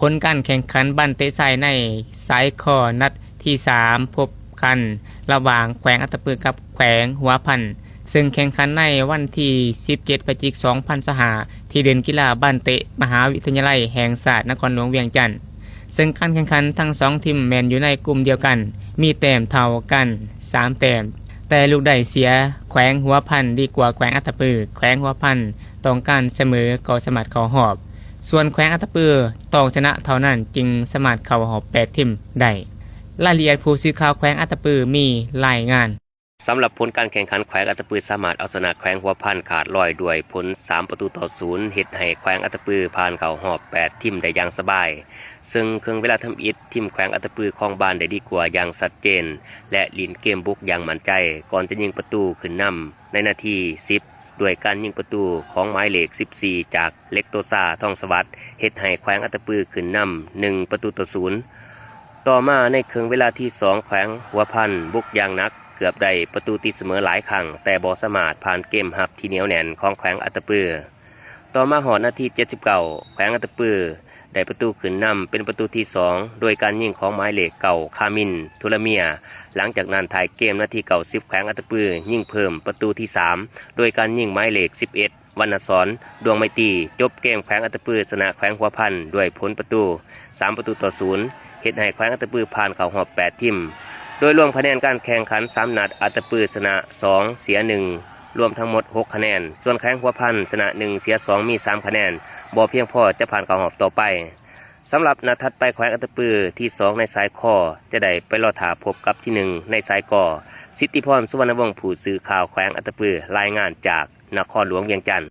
ผลการแข่งขันบันเตะไซในสายคอนัดที่3พบกันระหว่างแขวงอัตตปือกับแขวงหัวพันซึ่งแข่งขันในวันที่17พฤศจิกายน2025ที่เดินกีฬาบ้านเตะมหาวิทยาลัยแห่งศาสตร์นครหลวงเวียงจันทน์ซึ่งการแข่งขันทั้ง2ทีมแมนอยู่ในกลุ่มเดียวกันมีแต้มเท่ากัน3แต้มแต่ลูกได้เสียแขวงหัวพันดีกว่าแขวงอัตตปือแขวงหัวพันต้องการเสมอก็สามารถเข้ารอบส่วนแขวงอัตตปือต้องชนะเท่านั้นจึงสามารถเข้ารอบ8ทีมได้รายละเอียดผู้สื่อข่าวแขวงอัตตปือมีรายงานสำหรับผลการแข่งขันแขวงอัตตปือสามารถเอาชนะแขวงหัวพันขาดลอยด้วยผล3-0เฮ็ดให้แขวงอัตตปือผ่านเข้ารอบ8ทีมได้อย่างสบายซึ่งเครื่องเวลาทำอิฐทีมแขวงอัตตปือของบ้านได้ดีกว่าอย่างชัดเจนและลีนเกมบุกอย่างมั่นใจก่อนจะยิงประตูขึ้นนำในนาที10ด้วยการยิงประตูของหมายเลข14จากเล็กโตซาทองสวัสดิ์เฮ็ดให้แขวงอัตตปือขึ้นนำ1-0ต่อมาในเครื่องเวลาที่2แขวงหัวพันบุกอย่างหนักเกือบได้ประตูตีเสมอหลายครั้งแต่บ่สามารถผ่านเกมรับที่เหนียวแน่นของแขวงอัตตปือต่อมาหอดนาที79แขวงอัตตปือได้ประตูขึ้นนำเป็นประตูที่2โดยการยิงของหมายเลขเก่าคามินทุลเมียหลังจากนั้นถ่ายเกมนาที90แขวงอัตตปือยิงเพิ่มประตูที่3โดยการยิงหมายเลข11วรรณศรดวงไมตรีจบเกมแขวงอัตตปือชนะแขวงหัวพันด้วยผลประตู3-0เฮ็ดให้แขวงอัตตปือผ่านเข้ารอบ8ทีมโดยรวมคะแนนการแข่งขัน3นัดอัตตปือชนะ2เสีย1รวมทั้งหมด6คะแนนส่วนแขวงหัวพันชนะ1เสีย2มี3คะแนนบ่เพียงพอจะผ่านเข้ารอบต่อไปสำหรับนัดถัดไปแขวงอัตตปือที่2ในสายคอจะได้ไปรอท่าพบกับที่1ในสายกอสิทธิพรสุวรรณวงศ์ผู้สื่อข่าวแขวงอัตตปือรายงานจากนครหลวงเวียงจันทน์